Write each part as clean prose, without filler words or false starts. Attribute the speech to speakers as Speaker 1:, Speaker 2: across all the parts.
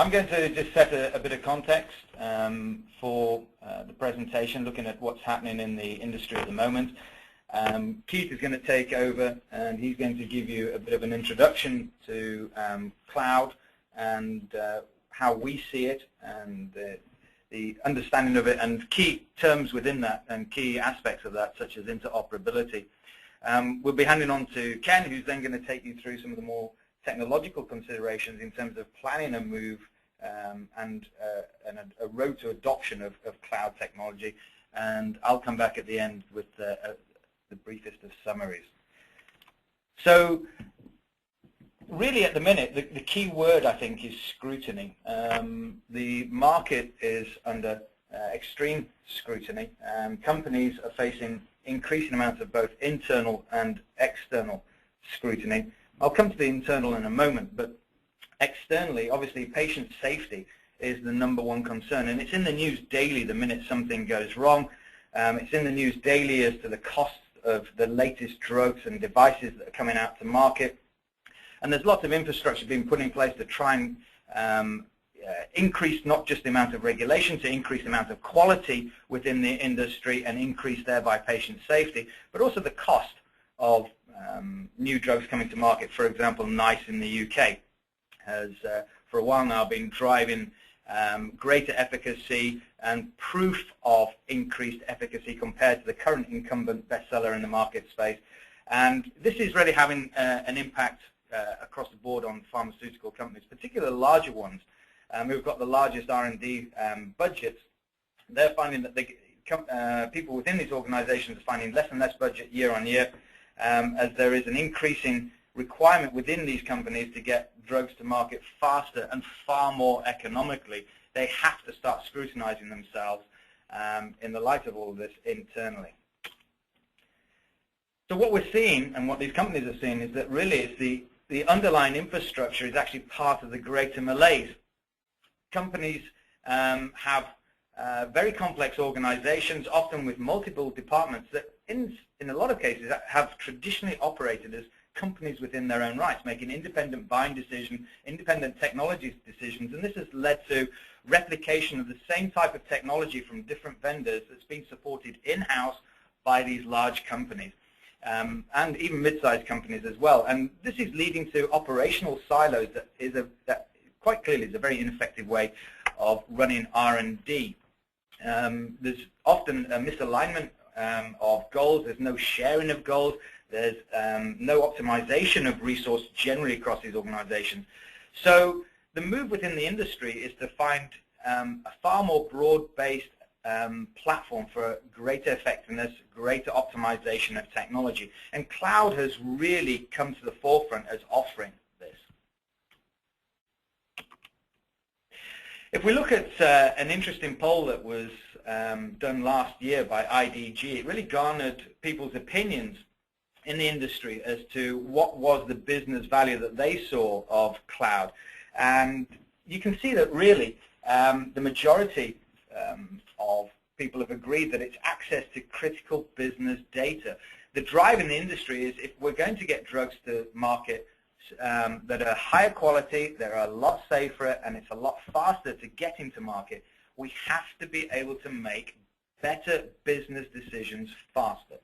Speaker 1: I'm going to just set a bit of context for the presentation, looking at what's happening in the industry at the moment. Keith is going to take over, and he's going to give you a bit of an introduction to cloud and how we see it, and the understanding of it, and key terms within that, and key aspects of that, such as interoperability. We'll be handing on to Ken, who's then going to take you through some of the more technological considerations in terms of planning a move and a road to adoption of cloud technology. And I'll come back at the end with the briefest of summaries. So really at the minute, the key word I think is scrutiny. The market is under extreme scrutiny. Companies are facing increasing amounts of both internal and external scrutiny. I'll come to the internal in a moment, but externally, obviously, patient safety is the #1 concern, and it's in the news daily the minute something goes wrong. It's in the news daily as to the cost of the latest drugs and devices that are coming out to market, and there's lots of infrastructure being put in place to try and increase not just the amount of regulation, to increase the amount of quality within the industry and increase thereby patient safety, but also the cost of new drugs coming to market. For example, NICE in the UK has for a while now been driving greater efficacy and proof of increased efficacy compared to the current incumbent bestseller in the market space. And this is really having an impact across the board on pharmaceutical companies, particularly the larger ones who've got the largest R&D budgets. They're finding that people within these organizations are finding less and less budget year on year, as there is an increasing requirement within these companies to get drugs to market faster and far more economically. They have to start scrutinizing themselves in the light of all of this internally. So what we're seeing, and what these companies are seeing, is that really it's the underlying infrastructure is actually part of the greater malaise. Companies have very complex organizations, often with multiple departments that in a lot of cases have traditionally operated as companies within their own rights, making independent buying decisions, independent technology decisions, and this has led to replication of the same type of technology from different vendors that's been supported in-house by these large companies, and even mid-sized companies as well. And this is leading to operational silos that quite clearly is a very ineffective way of running R&D. There's often a misalignment of goals. There's no sharing of goals. There's no optimization of resource generally across these organizations. So the move within the industry is to find a far more broad-based platform for greater effectiveness, greater optimization of technology. And cloud has really come to the forefront as offering this. If we look at an interesting poll that was done last year by IDG, it really garnered people's opinions in the industry as to what was the business value that they saw of cloud. And you can see that really the majority of people have agreed that it's access to critical business data. The drive in the industry is, if we're going to get drugs to market that are higher quality, they're a lot safer, and it's a lot faster to get into market, we have to be able to make better business decisions faster.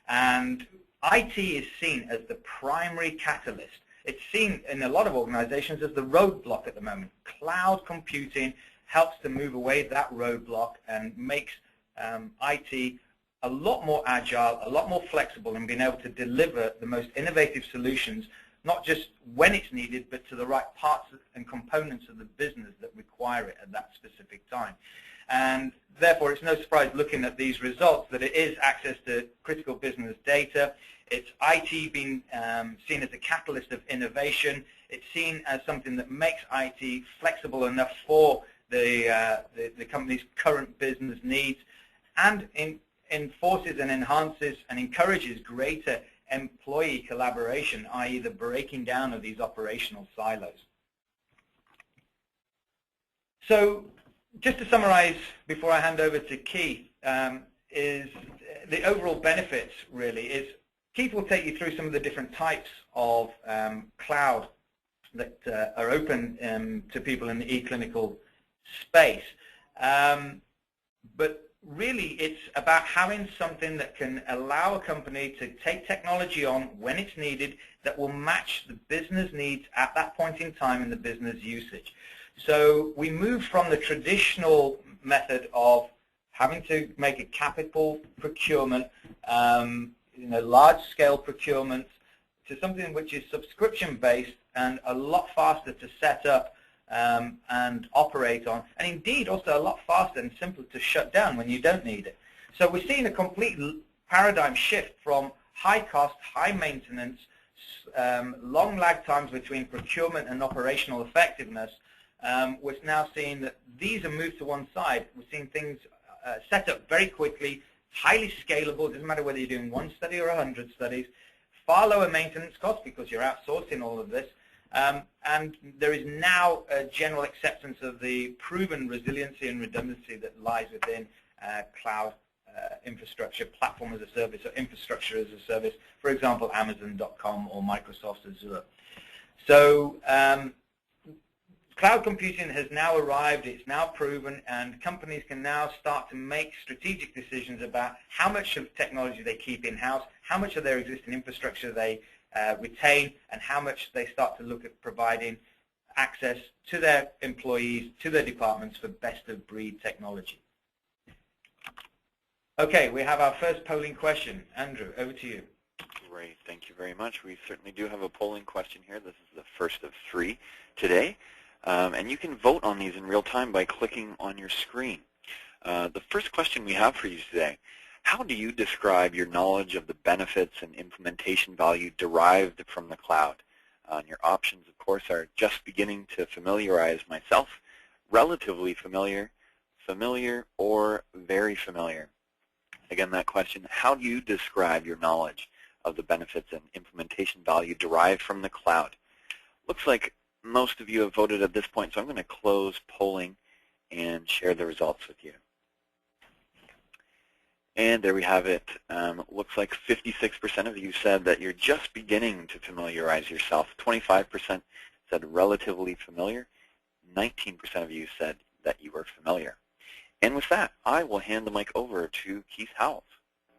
Speaker 1: And IT is seen as the primary catalyst. It's seen in a lot of organizations as the roadblock at the moment. Cloud computing helps to move away that roadblock and makes IT a lot more agile, a lot more flexible in being able to deliver the most innovative solutions, not just when it's needed, but to the right parts and components of the business that require it at that specific time. And therefore, it's no surprise looking at these results that it is access to critical business data. It's IT being seen as a catalyst of innovation. It's seen as something that makes IT flexible enough for the company's current business needs, and enforces and enhances and encourages greater employee collaboration, i.e. the breaking down of these operational silos. So just to summarize before I hand over to Keith, is the overall benefits really is, Keith will take you through some of the different types of cloud that are open to people in the e-clinical space. But really, it's about having something that can allow a company to take technology on when it's needed that will match the business needs at that point in time in the business usage. So we move from the traditional method of having to make a capital procurement, large-scale procurement, to something which is subscription-based and a lot faster to set up and operate on, and indeed also a lot faster and simpler to shut down when you don't need it. So we're seeing a complete paradigm shift from high cost, high maintenance, long lag times between procurement and operational effectiveness. We're now seeing that these are moved to one side. We're seeing things set up very quickly, highly scalable. It doesn't matter whether you're doing one study or 100 studies. Far lower maintenance costs because you're outsourcing all of this. And there is now a general acceptance of the proven resiliency and redundancy that lies within cloud infrastructure, platform as a service, or infrastructure as a service, for example, Amazon.com or Microsoft Azure. So cloud computing has now arrived, it's now proven, and companies can now start to make strategic decisions about how much of technology they keep in-house, how much of their existing infrastructure they retain, and how much they start to look at providing access to their employees, to their departments for best-of-breed technology. Okay, we have our first polling question. Andrew, over to you.
Speaker 2: Great, thank you very much. We certainly do have a polling question here. This is the first of 3 today. And you can vote on these in real time by clicking on your screen. The first question we have for you today: how do you describe your knowledge of the benefits and implementation value derived from the cloud? Your options, of course, are just beginning to familiarize myself, relatively familiar, familiar, or very familiar. Again, that question: how do you describe your knowledge of the benefits and implementation value derived from the cloud? Looks like most of you have voted at this point, so I'm going to close polling and share the results with you. And there we have it. Looks like 56% of you said that you're just beginning to familiarize yourself. 25% said relatively familiar. 19% of you said that you were familiar. And with that, I will hand the mic over to Keith Howells.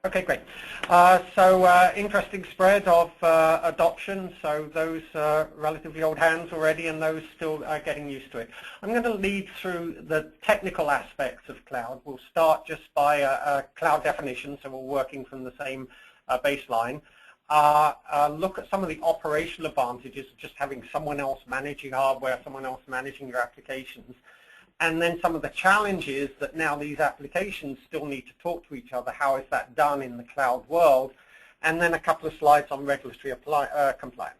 Speaker 3: Okay, great. Interesting spread of adoption, so those relatively old hands already and those still getting used to it. I'm going to lead through the technical aspects of cloud. We'll start just by a cloud definition, so we're working from the same baseline. Look at some of the operational advantages of just having someone else managing hardware, someone else managing your applications. And then some of the challenges that now these applications still need to talk to each other. How is that done in the cloud world? And then a couple of slides on regulatory compliance.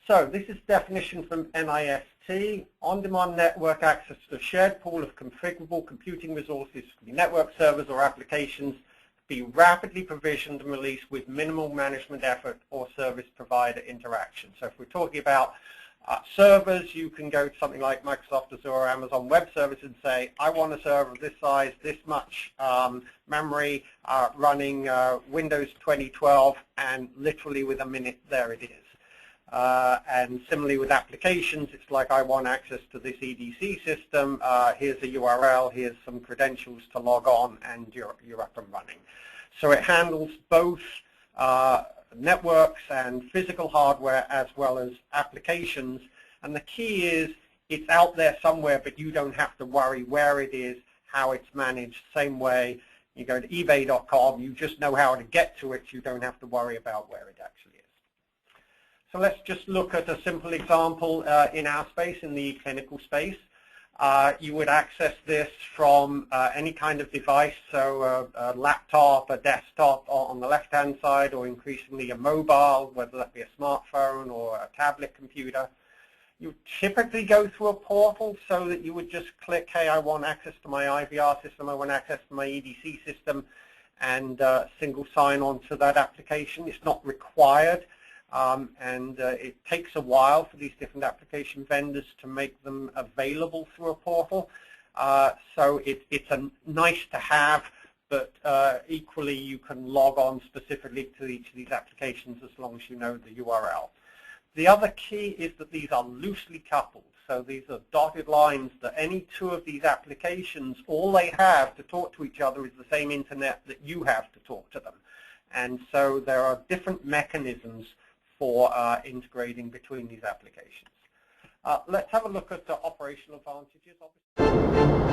Speaker 3: So this is definition from NIST: on-demand network access to a shared pool of configurable computing resources for the network servers or applications to be rapidly provisioned and released with minimal management effort or service provider interaction. So if we're talking about servers, you can go to something like Microsoft Azure or Amazon Web Services and say, I want a server of this size, this much memory, running Windows 2012, and literally with a minute, there it is. And similarly with applications, it's like, I want access to this EDC system, here's a URL, here's some credentials to log on, and you're up and running. So it handles both networks and physical hardware as well as applications, and the key is it's out there somewhere, but you don't have to worry where it is, how it's managed. Same way you go to ebay.com, you just know how to get to it, you don't have to worry about where it actually is. So let's just look at a simple example in our space, in the clinical space. You would access this from any kind of device, so a laptop, a desktop on the left-hand side, or increasingly a mobile, whether that be a smartphone or a tablet computer. You typically go through a portal, so that you would just click, hey, I want access to my IVR system, I want access to my EDC system, and single sign-on to that application. It's not required. It takes a while for these different application vendors to make them available through a portal. So it's a nice to have, but equally you can log on specifically to each of these applications as long as you know the URL. The other key is that these are loosely coupled. So these are dotted lines that any two of these applications, all they have to talk to each other is the same internet that you have to talk to them. And so there are different mechanisms for integrating between these applications. Let's have a look at the operational advantages.